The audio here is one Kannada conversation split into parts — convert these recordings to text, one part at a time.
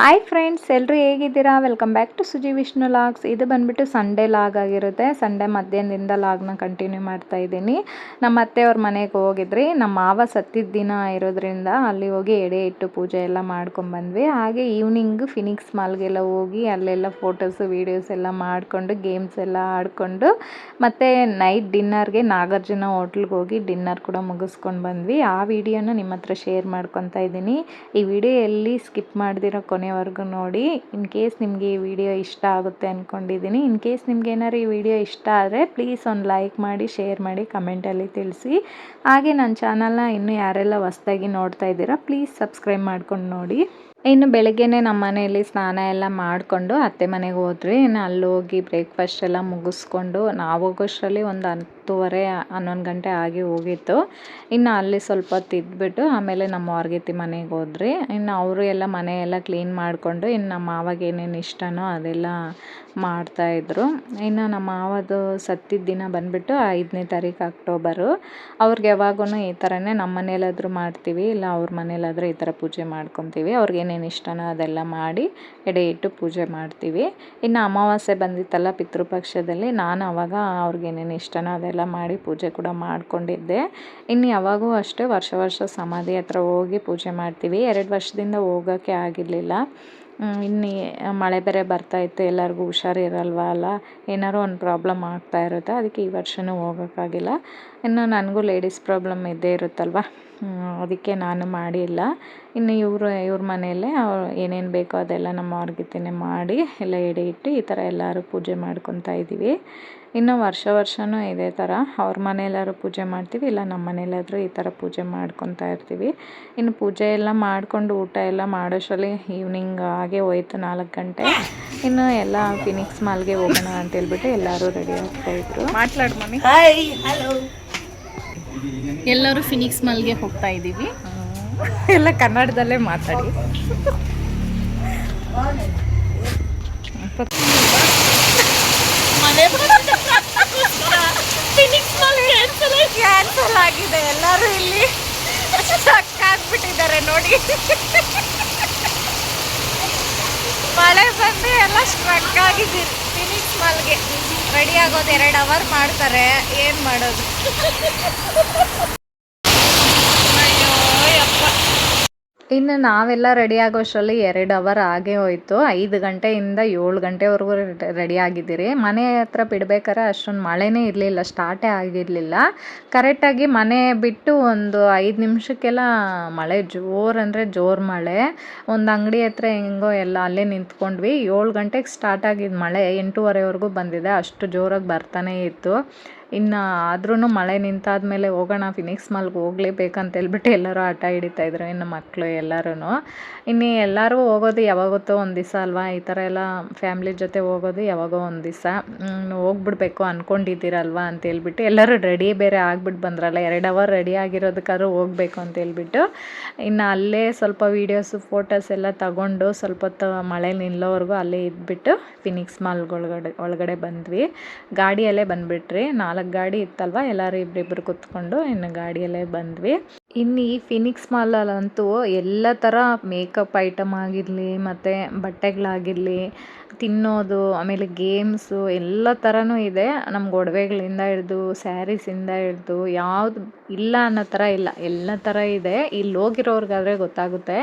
ಹಾಯ್ ಫ್ರೆಂಡ್ಸ್, ಎಲ್ಲರೂ ಹೇಗಿದ್ದೀರಾ? Welcome back to Suji Vishnu vlogs. ಇದು ಬಂದುಬಿಟ್ಟು ಸಂಡೇ ಲಾಗ್ ಆಗಿರುತ್ತೆ. ಸಂಡೇ ಮಧ್ಯಾಹ್ನದಿಂದ ಲಾಗ್ನ ಕಂಟಿನ್ಯೂ ಮಾಡ್ತಾ ಇದ್ದೀನಿ. ನಮ್ಮ ಅತ್ತೆಯವ್ರ ಮನೆಗೆ ಹೋಗಿದ್ರಿ. ನಮ್ಮ ಮಾವ ಸತ್ತಿದ್ದ ದಿನ ಇರೋದ್ರಿಂದ ಅಲ್ಲಿ ಹೋಗಿ ಎಡೆ ಇಟ್ಟು ಪೂಜೆ ಎಲ್ಲ ಮಾಡ್ಕೊಂಡ್ಬಂದ್ವಿ. ಹಾಗೆ ಈವ್ನಿಂಗ್ ಫಿನಿಕ್ಸ್ ಮಾಲ್ಗೆಲ್ಲ ಹೋಗಿ ಅಲ್ಲೆಲ್ಲ ಫೋಟೋಸು ವೀಡಿಯೋಸ್ ಎಲ್ಲ ಮಾಡಿಕೊಂಡು ಗೇಮ್ಸ್ ಎಲ್ಲ ಆಡಿಕೊಂಡು ಮತ್ತು ನೈಟ್ ಡಿನ್ನರ್ಗೆ ನಾಗಾರ್ಜುನ ಹೋಟ್ಲಿಗೆ ಹೋಗಿ ಡಿನ್ನರ್ ಕೂಡ ಮುಗಿಸ್ಕೊಂಡು ಬಂದ್ವಿ. ಆ ವಿಡಿಯೋನ ನಿಮ್ಮ ಹತ್ರ ಶೇರ್ ಮಾಡ್ಕೊತಾ ಇದ್ದೀನಿ. ಈ ವಿಡಿಯೋ ಎಲ್ಲಿ ಸ್ಕಿಪ್ ಮಾಡ್ದಿರೋ ಕೊನೆವರೆಗೂ ನೋಡಿ. ಇನ್ ಕೇಸ್ ನಿಮಗೆ ಈ ವಿಡಿಯೋ ಇಷ್ಟ ಆಗುತ್ತೆ ಅಂದ್ಕೊಂಡಿದ್ದೀನಿ. ಇನ್ ಕೇಸ್ ನಿಮ್ಗೆ ಏನಾದ್ರು ಈ ವಿಡಿಯೋ ಇಷ್ಟ ಆದರೆ ಪ್ಲೀಸ್ ಒಂದು ಲೈಕ್ ಮಾಡಿ, ಶೇರ್ ಮಾಡಿ, ಕಮೆಂಟಲ್ಲಿ ತಿಳಿಸಿ. ಹಾಗೆ ನನ್ನ ಚಾನಲ್ನ ಇನ್ನೂ ಯಾರೆಲ್ಲ ಹೊಸ್ದಾಗಿ ನೋಡ್ತಾ ಇದ್ದೀರಾ ಪ್ಲೀಸ್ ಸಬ್ಸ್ಕ್ರೈಬ್ ಮಾಡ್ಕೊಂಡು ನೋಡಿ. ಇನ್ನು ಬೆಳಗ್ಗೆನೇ ನಮ್ಮ ಮನೆಯಲ್ಲಿ ಸ್ನಾನ ಎಲ್ಲ ಮಾಡಿಕೊಂಡು ಅತ್ತೆ ಮನೆಗೆ ಹೋದ್ವಿ. ಇನ್ನು ಅಲ್ಲಿ ಹೋಗಿ ಬ್ರೇಕ್ಫಾಸ್ಟ್ ಎಲ್ಲ ಮುಗಿಸ್ಕೊಂಡು ನಾವು ಹೋಗೋಷ್ಟರಲ್ಲಿ ಒಂದು 10:30 11 ಗಂಟೆ ಆಗಿ ಹೋಗಿತ್ತು. ಇನ್ನು ಅಲ್ಲಿ ಸ್ವಲ್ಪ ಹೊತ್ತು ಇದ್ಬಿಟ್ಟು ಆಮೇಲೆ ನಮ್ಮ ವಾರ್ಗಿತಿ ಮನೆಗೆ ಹೋದ್ರಿ. ಇನ್ನು ಅವರು ಎಲ್ಲ ಮನೆಯೆಲ್ಲ ಕ್ಲೀನ್ ಮಾಡಿಕೊಂಡು ಇನ್ನು ನಮ್ಮ ಮಾವಾಗ ಏನೇನು ಇಷ್ಟನೋ ಅದೆಲ್ಲ ಮಾಡ್ತಾಯಿದ್ರು. ಇನ್ನು ನಮ್ಮ ಮಾವದು ಸತ್ತಿದ್ದ ದಿನ ಬಂದುಬಿಟ್ಟು 5ನೇ ತಾರೀಕು ಅಕ್ಟೋಬರು. ಅವ್ರಿಗೆ ಯಾವಾಗೂ ಈ ಥರನೇ ನಮ್ಮ ಮನೇಲಾದರೂ ಮಾಡ್ತೀವಿ, ಇಲ್ಲ ಅವ್ರ ಮನೇಲಾದರೂ ಈ ಥರ ಪೂಜೆ ಮಾಡ್ಕೊತೀವಿ. ಅವ್ರಿಗೆ ಏನೇನು ಇಷ್ಟನೋ ಅದೆಲ್ಲ ಮಾಡಿ ಎಡೆ ಇಟ್ಟು ಪೂಜೆ ಮಾಡ್ತೀವಿ. ಇನ್ನು ಅಮಾವಾಸ್ಯೆ ಬಂದಿತ್ತಲ್ಲ ಪಿತೃಪಕ್ಷದಲ್ಲಿ, ನಾನು ಆವಾಗ ಅವ್ರಿಗೆ ಏನೇನು ಇಷ್ಟನೋ ಅದೆಲ್ಲ ಮಾಡಿ ಪೂಜೆ ಕೂಡ ಮಾಡ್ಕೊಂಡಿದ್ದೆ. ಇನ್ನು ಯಾವಾಗೂ ಅಷ್ಟೇ ವರ್ಷ ಸಮಾಧಿ ಹತ್ರ ಹೋಗಿ ಪೂಜೆ ಮಾಡ್ತೀವಿ. 2 ವರ್ಷದಿಂದ ಹೋಗೋಕ್ಕೆ ಆಗಿರಲಿಲ್ಲ. ಇನ್ನು ಮಳೆ ಬೇರೆ ಬರ್ತಾಯಿತ್ತು, ಎಲ್ಲರಿಗೂ ಹುಷಾರಿರಲ್ವ ಅಲ್ಲ, ಏನಾದ್ರು ಒಂದು ಪ್ರಾಬ್ಲಮ್ ಆಗ್ತಾ ಇರುತ್ತೆ. ಅದಕ್ಕೆ ಈ ವರ್ಷವೂ ಹೋಗೋಕ್ಕಾಗಿಲ್ಲ. ಇನ್ನು ನನಗೂ ಲೇಡೀಸ್ ಪ್ರಾಬ್ಲಮ್ ಇದ್ದೇ ಇರುತ್ತಲ್ವ, ಅದಕ್ಕೆ ನಾನು ಮಾಡಿಲ್ಲ. ಇನ್ನು ಇವ್ರ ಮನೆಯಲ್ಲೇ ಏನೇನು ಬೇಕೋ ಅದೆಲ್ಲ ನಮ್ಮ ಅವ್ರಿಗಿತ್ತೇ ಮಾಡಿ ಎಲ್ಲ ಎಡೆ ಇಟ್ಟು ಈ ಥರ ಎಲ್ಲರೂ ಪೂಜೆ ಮಾಡ್ಕೊತಾ ಇದ್ದೀವಿ. ಇನ್ನು ವರ್ಷವೂ ಇದೇ ಥರ ಅವ್ರ ಮನೆಯಲ್ಲಾದ್ರೂ ಪೂಜೆ ಮಾಡ್ತೀವಿ, ಇಲ್ಲ ನಮ್ಮ ಮನೆಯಲ್ಲಾದರೂ ಈ ಥರ ಪೂಜೆ ಮಾಡ್ಕೊತಾ ಇರ್ತೀವಿ. ಇನ್ನು ಪೂಜೆ ಎಲ್ಲ ಮಾಡಿಕೊಂಡು ಊಟ ಎಲ್ಲ ಮಾಡೋಷ್ಟರಲ್ಲಿ ಈವ್ನಿಂಗ್ ಆಗೇ ಹೋಯ್ತು 4 ಗಂಟೆ. ಇನ್ನು ಎಲ್ಲ ಫಿನಿಕ್ಸ್ ಮಾಲ್ಗೆ ಹೋಗೋಣ ಅಂತೇಳ್ಬಿಟ್ಟು ಎಲ್ಲರೂ ರೆಡಿ ಆಗ್ತಾಯಿದ್ರು. ಮಾತಾಡು ಮಮ್ಮಿ. Hi, hello. ಎಲ್ಲರೂ ಫಿನಿಕ್ಸ್ ಮಾಲ್ಗೆ ಹೋಗ್ತಾ ಇದ್ದೀವಿ. ಎಲ್ಲ ಕನ್ನಡದಲ್ಲೇ ಮಾತಾಡಿ. ಫಿನಿಕ್ಸ್ ಮಾಲ್ ಕ್ಯಾನ್ಸಲ್ ಆಗಿದೆ. ಎಲ್ಲರೂ ಇಲ್ಲಿ ಸ್ಟಕ್ ಆಗ್ಬಿಟ್ಟಿದ್ದಾರೆ ನೋಡಿ. ಮಳೆ ಬಂದು ಎಲ್ಲ ಸ್ಟ್ರಕ್ ಆಗಿದ್ದೀರಿ. ಫಿನಿಕ್ಸ್ ಮಾಲ್ಗೆ ರೆಡಿ ಆಗೋದು 2 ಅವರ್ ಮಾಡ್ತಾರೆ. ಏನು ಮಾಡೋದು? ಇನ್ನು ನಾವೆಲ್ಲ ರೆಡಿ ಆಗೋಷ್ಟರಲ್ಲಿ 2 ಅವರ್ ಆಗೇ ಹೋಯಿತು. 5 ಗಂಟೆಯಿಂದ 7 ಗಂಟೆವರೆಗೂ ರೆಡಿ ಆಗಿದ್ದೀರಿ. ಮನೆ ಹತ್ರ ಬಿಡ್ಬೇಕಾದ್ರೆ ಅಷ್ಟೊಂದು ಮಳೆನೇ ಇರಲಿಲ್ಲ, ಸ್ಟಾರ್ಟೇ ಆಗಿರಲಿಲ್ಲ. ಕರೆಕ್ಟಾಗಿ ಮನೆ ಬಿಟ್ಟು ಒಂದು 5 ನಿಮಿಷಕ್ಕೆಲ್ಲ ಮಳೆ ಜೋರು ಅಂದರೆ ಜೋರು ಮಳೆ. ಒಂದು ಅಂಗಡಿ ಹತ್ರ ಹೆಂಗೋ ಎಲ್ಲ ಅಲ್ಲೇ ನಿಂತ್ಕೊಂಡ್ವಿ. 7 ಗಂಟೆಗೆ ಸ್ಟಾರ್ಟ್ ಆಗಿದ್ದು ಮಳೆ 8:30ವರೆಗೂ ಬಂದಿದೆ. ಅಷ್ಟು ಜೋರಾಗಿ ಬರ್ತಾನೇ ಇತ್ತು. ಇನ್ನು ಆದ್ರೂ ಮಳೆ ನಿಂತಾದ್ಮೇಲೆ ಹೋಗೋಣ ಫಿನಿಕ್ಸ್ ಮಾಲ್ಗೆ ಹೋಗ್ಲೇಬೇಕಂತೇಳ್ಬಿಟ್ಟು ಎಲ್ಲರೂ ಆಟ ಹಿಡಿತಾಯಿದ್ರು, ಇನ್ನು ಮಕ್ಕಳು ಎಲ್ಲರೂ. ಇನ್ನು ಎಲ್ಲರೂ ಹೋಗೋದು ಯಾವಾಗೊತ್ತೋ ಒಂದು ದಿವಸ ಅಲ್ವಾ, ಈ ಥರ ಎಲ್ಲ ಫ್ಯಾಮ್ಲಿ ಜೊತೆ ಹೋಗೋದು ಯಾವಾಗೋ ಒಂದು ದಿವಸ. ಹೋಗ್ಬಿಡ್ಬೇಕು ಅಂದ್ಕೊಂಡಿದ್ದೀರಲ್ವ ಅಂತೇಳ್ಬಿಟ್ಟು ಎಲ್ಲರೂ ರೆಡಿ ಬೇರೆ ಆಗ್ಬಿಟ್ಟು ಬಂದ್ರಲ್ಲ, 2 ಅವರ್ ರೆಡಿ ಆಗಿರೋದಕ್ಕಾದ್ರೂ ಹೋಗಬೇಕು ಅಂತೇಳ್ಬಿಟ್ಟು ಇನ್ನು ಅಲ್ಲೇ ಸ್ವಲ್ಪ ವೀಡಿಯೋಸು ಫೋಟೋಸ್ ಎಲ್ಲ ತಗೊಂಡು ಸ್ವಲ್ಪ ಹೊತ್ತು ಮಳೆ ನಿಲ್ಲೋವರೆಗೂ ಅಲ್ಲೇ ಇದ್ಬಿಟ್ಟು ಫಿನಿಕ್ಸ್ ಒಳಗಡೆ ಬಂದ್ವಿ. ಗಾಡಿಯಲ್ಲೇ ಬಂದುಬಿಟ್ರಿ. 4 ಗಾಡಿ ಇತ್ತಲ್ವ, ಎಲ್ಲರೂ ಇಬ್ಬರಿಬ್ಬರು ಕೂತ್ಕೊಂಡು ಇನ್ನು ಗಾಡಿಯಲ್ಲೇ ಬಂದ್ವಿ. ಇನ್ನು ಈ ಫಿನಿಕ್ಸ್ ಮಾಲಲ್ಲಂತೂ ಎಲ್ಲ ಥರ ಮೇಕಪ್ ಐಟಮ್ ಆಗಿರಲಿ, ಮತ್ತು ಬಟ್ಟೆಗಳಾಗಿರಲಿ, ತಿನ್ನೋದು, ಆಮೇಲೆ ಗೇಮ್ಸು ಎಲ್ಲ ಥರನೂ ಇದೆ. ನಮ್ಗೆ ಒಡವೆಗಳಿಂದ ಹಿಡ್ದು ಸ್ಯಾರೀಸಿಂದ ಹಿಡ್ದು ಯಾವುದು ಇಲ್ಲ ಅನ್ನೋ ಥರ ಇಲ್ಲ, ಎಲ್ಲ ಥರ ಇದೆ. ಇಲ್ಲಿ ಹೋಗಿರೋರ್ಗಾದರೆ ಗೊತ್ತಾಗುತ್ತೆ.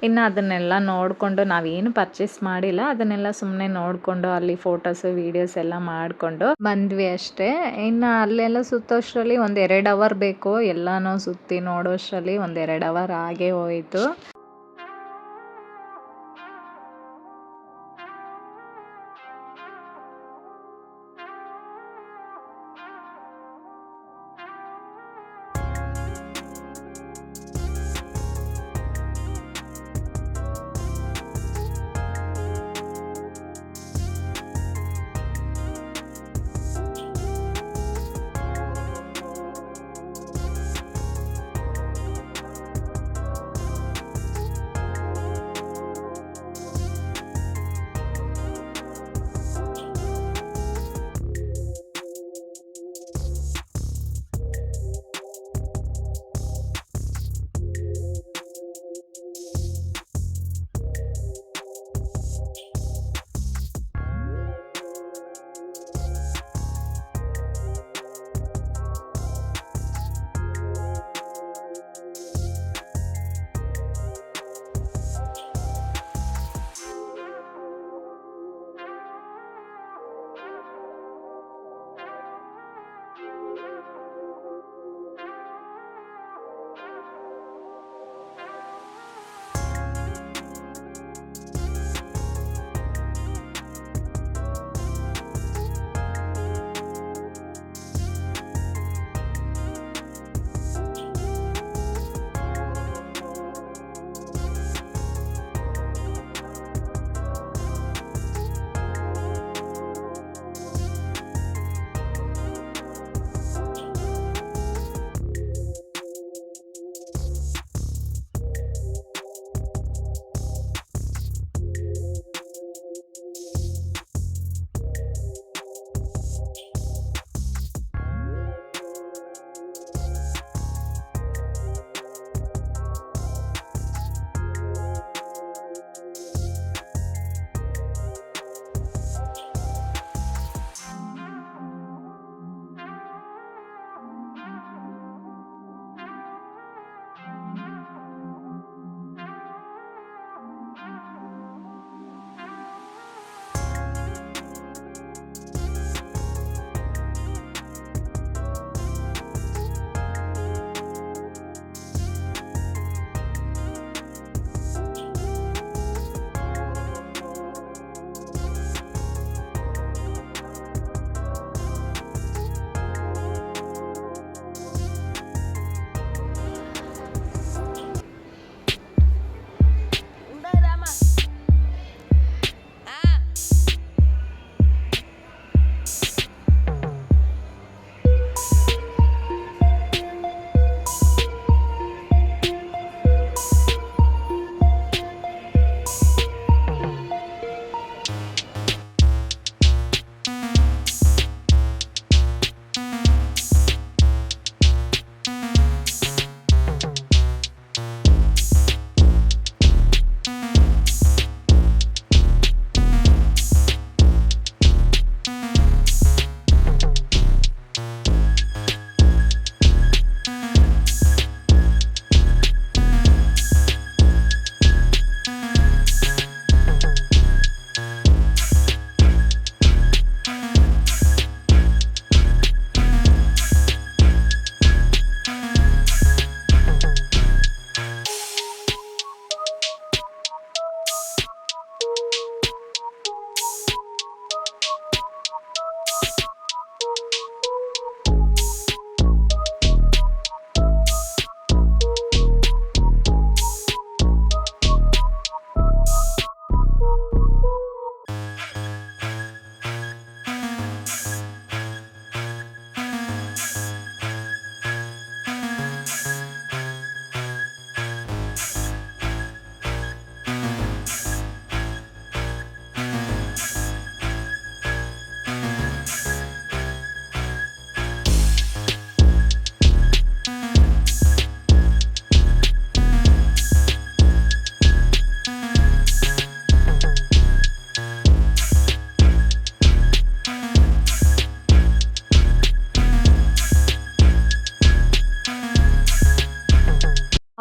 ಇನ್ನು ಅದನ್ನೆಲ್ಲ ನೋಡಿಕೊಂಡು ನಾವೇನು ಪರ್ಚೇಸ್ ಮಾಡಿಲ್ಲ, ಅದನ್ನೆಲ್ಲ ಸುಮ್ಮನೆ ನೋಡಿಕೊಂಡು ಅಲ್ಲಿ ಫೋಟೋಸು ವೀಡಿಯೋಸ್ ಎಲ್ಲ ಮಾಡಿಕೊಂಡು ಬಂದ್ವಿ ಅಷ್ಟೇ. ಇನ್ನು ಅಲ್ಲೆಲ್ಲ ಸುತ್ತೋಷ್ಟರಲ್ಲಿ ಒಂದು 2 ಅವರ್ ಬೇಕು. ಎಲ್ಲನೂ ಸುತ್ತಿ ನೋಡೋಷ್ಟರಲ್ಲಿ ಒಂದು 2 ಅವರ್ ಆಗೇ ಹೋಯಿತು.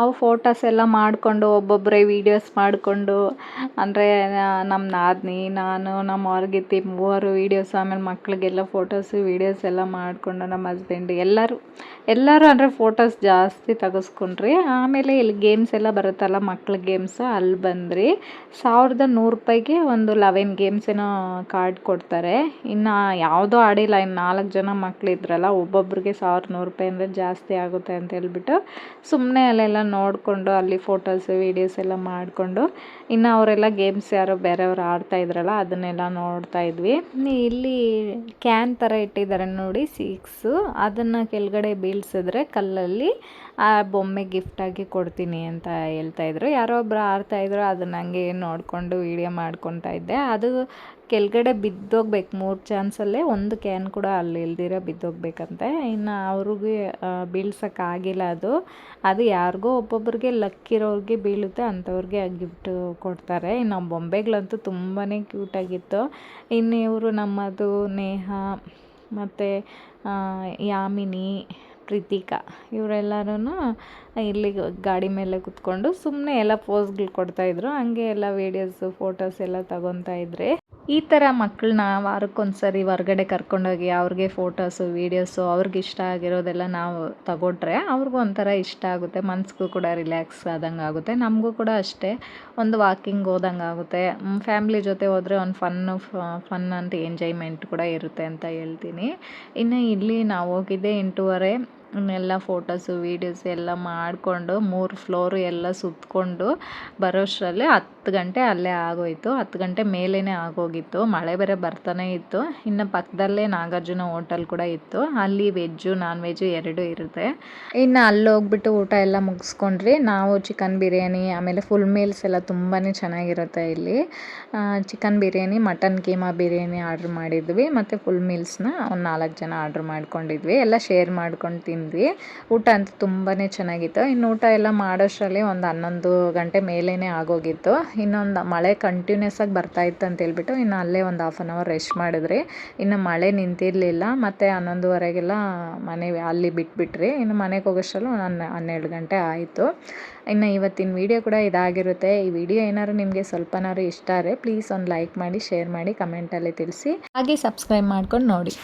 ನಾವು ಫೋಟೋಸ್ ಎಲ್ಲ ಮಾಡಿಕೊಂಡು ಒಬ್ಬೊಬ್ಬರೇ ವೀಡಿಯೋಸ್ ಮಾಡಿಕೊಂಡು ಅಂದರೆ ನಮ್ಮ ನಾದಿನಿ ನಾನು ನಮ್ಮ ಹೊರಗಿತ್ತಿ ಮೂವರು ವೀಡಿಯೋಸ್ ಆಮೇಲೆ ಮಕ್ಕಳಿಗೆಲ್ಲ ಫೋಟೋಸು ವೀಡಿಯೋಸ್ ಎಲ್ಲ ಮಾಡಿಕೊಂಡು ನಮ್ಮ ಹಸ್ಬೆಂಡ್ ಎಲ್ಲರೂ ಅಂದರೆ ಫೋಟೋಸ್ ಜಾಸ್ತಿ ತೆಗೆಸ್ಕೊಂಡ್ರಿ. ಆಮೇಲೆ ಇಲ್ಲಿ ಗೇಮ್ಸ್ ಎಲ್ಲ ಬರುತ್ತಲ್ಲ ಮಕ್ಳ ಗೇಮ್ಸು, ಅಲ್ಲಿ ಬಂದ್ರಿ 1100 ರೂಪಾಯಿಗೆ ಒಂದು 11 ಗೇಮ್ಸ್ ಏನೋ ಕಾರ್ಡ್ ಕೊಡ್ತಾರೆ. ಇನ್ನು ಯಾವುದೋ ಆಡಿಲ್ಲ, ಇನ್ನು 4 ಜನ ಮಕ್ಕಳಿದ್ರಲ್ಲ ಒಬ್ಬೊಬ್ರಿಗೆ 1100 ರೂಪಾಯಿ ಅಂದರೆ ಜಾಸ್ತಿ ಆಗುತ್ತೆ ಅಂತ ಹೇಳ್ಬಿಟ್ಟು ಸುಮ್ಮನೆ ಅಲ್ಲೆಲ್ಲ ನೋಡಿಕೊಂಡು ಅಲ್ಲಿ ಫೋಟೋಸು ವೀಡಿಯೋಸ್ ಎಲ್ಲ ಮಾಡಿಕೊಂಡು ಇನ್ನು ಅವರೆಲ್ಲ ಗೇಮ್ಸ್ ಯಾರೋ ಬೇರೆಯವ್ರು ಆಡ್ತಾಯಿದ್ರಲ್ಲ ಅದನ್ನೆಲ್ಲ ನೋಡ್ತಾ ಇದ್ವಿ. ಇಲ್ಲಿ ಕ್ಯಾನ್ ಥರ ಇಟ್ಟಿದ್ದಾರೆ ನೋಡಿ 6, ಅದನ್ನು ಕೆಳಗಡೆ ಬೀಳ್ಸಿದ್ರೆ ಕಲ್ಲಲ್ಲಿ ಆ ಬೊಮ್ಮೆ ಗಿಫ್ಟಾಗಿ ಕೊಡ್ತೀನಿ ಅಂತ ಹೇಳ್ತಾಯಿದ್ರು. ಯಾರೋ ಒಬ್ರು ಆಡ್ತಾಯಿದ್ರು, ಅದನ್ನ ಹಂಗೆ ನೋಡಿಕೊಂಡು ವೀಡಿಯೋ ಮಾಡ್ಕೊತಾ ಇದ್ದೆ. ಅದು ಕೆಳಗಡೆ ಬಿದ್ದೋಗ್ಬೇಕು 3 ಚಾನ್ಸಲ್ಲೇ ಒಂದು ಕ್ಯಾನ್ ಕೂಡ ಅಲ್ಲಿ ಇಲ್ದಿರ ಬಿದ್ದೋಗ್ಬೇಕಂತೆ. ಇನ್ನು ಅವ್ರಿಗೆ ಬೀಳ್ಸೋಕ್ಕಾಗಿಲ್ಲ ಅದು ಯಾರಿಗೋ ಒಬ್ಬೊಬ್ರಿಗೆ ಲಕ್ಕಿರೋರಿಗೆ ಬೀಳುತ್ತೆ, ಅಂಥವ್ರಿಗೆ ಆ ಗಿಫ್ಟು ಕೊಡ್ತಾರೆ. ಇನ್ನು ಬೊಂಬೆಗಳಂತೂ ತುಂಬಾ ಕ್ಯೂಟಾಗಿತ್ತು. ಇನ್ನು ಇವರು ನಮ್ಮದು ನೇಹ ಮತ್ತು ಯಾಮಿನಿ, ಪ್ರೀತಿಕಾ ಇವರೆಲ್ಲರೂ ಇಲ್ಲಿ ಗಾಡಿ ಮೇಲೆ ಕುತ್ಕೊಂಡು ಸುಮ್ಮನೆ ಎಲ್ಲ ಪೋಸ್ಗಳು ಕೊಡ್ತಾಯಿದ್ರು. ಹಂಗೆ ಎಲ್ಲ ವೀಡಿಯೋಸು ಫೋಟೋಸ್ ಎಲ್ಲ ತಗೊತಾ ಇದ್ರಿ. ಈ ಥರ ಮಕ್ಕಳನ್ನ ವಾರಕ್ಕೊಂದ್ಸರಿ ಹೊರ್ಗಡೆ ಕರ್ಕೊಂಡೋಗಿ ಅವ್ರಿಗೆ ಫೋಟೋಸು ವೀಡಿಯೋಸು ಅವ್ರಿಗೆ ಇಷ್ಟ ಆಗಿರೋದೆಲ್ಲ ನಾವು ತಗೊಂಡ್ರೆ ಅವ್ರಿಗೂ ಒಂಥರ ಇಷ್ಟ ಆಗುತ್ತೆ, ಮನಸ್ಸಿಗೂ ಕೂಡ ರಿಲ್ಯಾಕ್ಸ್ ಆದಂಗೆ ಆಗುತ್ತೆ. ನಮಗೂ ಕೂಡ ಅಷ್ಟೇ ಒಂದು ವಾಕಿಂಗ್ ಹೋದಂಗೆ ಆಗುತ್ತೆ. ಫ್ಯಾಮ್ಲಿ ಜೊತೆ ಹೋದರೆ ಒಂದು ಫನ್ ಅಂತ ಎಂಜಾಯ್ಮೆಂಟ್ ಕೂಡ ಇರುತ್ತೆ ಅಂತ ಹೇಳ್ತೀನಿ. ಇನ್ನು ಇಲ್ಲಿ ನಾವು ಹೋಗಿದ್ದೆ 8:30. ಎಲ್ಲ ಫೋಟೋಸು ವೀಡಿಯೋಸ್ ಎಲ್ಲ ಮಾಡಿಕೊಂಡು 3 ಫ್ಲೋರು ಎಲ್ಲ ಸುತ್ತಕೊಂಡು ಬರೋಷ್ಟರಲ್ಲಿ 10 ಗಂಟೆ ಅಲ್ಲೇ ಆಗೋಯಿತು. 10 ಗಂಟೆ ಮೇಲೇ ಆಗೋಗಿತ್ತು. ಮಳೆ ಬೇರೆ ಬರ್ತಾನೆ ಇತ್ತು. ಇನ್ನು ಪಕ್ಕದಲ್ಲೇ ನಾಗಾರ್ಜುನ ಹೋಟೆಲ್ ಕೂಡ ಇತ್ತು, ಅಲ್ಲಿ ವೆಜ್ಜು ನಾನ್ ವೆಜ್ಜು ಎರಡೂ ಇರುತ್ತೆ. ಇನ್ನು ಅಲ್ಲಿ ಹೋಗ್ಬಿಟ್ಟು ಊಟ ಎಲ್ಲ ಮುಗಿಸ್ಕೊಂಡ್ರಿ. ನಾವು ಚಿಕನ್ ಬಿರಿಯಾನಿ ಆಮೇಲೆ ಫುಲ್ ಮೀಲ್ಸ್ ಎಲ್ಲ ತುಂಬಾ ಚೆನ್ನಾಗಿರುತ್ತೆ ಇಲ್ಲಿ. Chicken biryani, mutton keema biryani order ಮಾಡಿದ್ವಿ ಮತ್ತು ಫುಲ್ ಮೀಲ್ಸ್ನ ಒಂದು 4 ಜನ ಆರ್ಡ್ರ್ ಮಾಡ್ಕೊಂಡಿದ್ವಿ. ಎಲ್ಲ ಶೇರ್ ಮಾಡ್ಕೊಂಡು ತಿಂದ್ವಿ. ಊಟ ಅಂತೂ ತುಂಬಾ ಚೆನ್ನಾಗಿತ್ತು. ಇನ್ನು ಊಟ ಎಲ್ಲ ಮಾಡೋಷ್ಟರಲ್ಲಿ ಒಂದು 11 ಗಂಟೆ ಮೇಲೇ ಆಗೋಗಿತ್ತು. ಇನ್ನೊಂದು ಮಳೆ ಕಂಟಿನ್ಯೂಸ್ ಆಗಿ ಬರ್ತಾಯಿತ್ತು ಅಂತ ಹೇಳ್ಬಿಟ್ಟು ಇನ್ನು ಅಲ್ಲೇ ಒಂದು 1/2 hour ರೆಸ್ಟ್ ಮಾಡಿದ್ರಿ. ಇನ್ನು ಮಳೆ ನಿಂತಿರಲಿಲ್ಲ. ಮತ್ತು 11:30ಗೆಲ್ಲ ಅಲ್ಲಿ ಬಿಟ್ಬಿಟ್ರಿ. ಇನ್ನು ಮನೆಗೆ ಹೋಗೋಷ್ಟರಲ್ಲೂ 12 ಗಂಟೆ ಆಯಿತು. ಇನ್ನು ಇವತ್ತಿನ ವಿಡಿಯೋ ಕೂಡ ಇದಾಗಿರುತ್ತೆ. ಈ ವಿಡಿಯೋ ಏನಾದ್ರು ನಿಮಗೆ ಸ್ವಲ್ಪನಾದ್ರು ಇಷ್ಟ ಆದರೆ ಪ್ಲೀಸ್ ಒಂದು ಲೈಕ್ ಮಾಡಿ, ಶೇರ್ ಮಾಡಿ, ಕಮೆಂಟಲ್ಲಿ ತಿಳಿಸಿ, ಹಾಗೆ ಸಬ್ಸ್ಕ್ರೈಬ್ ಮಾಡ್ಕೊಂಡು ನೋಡಿ.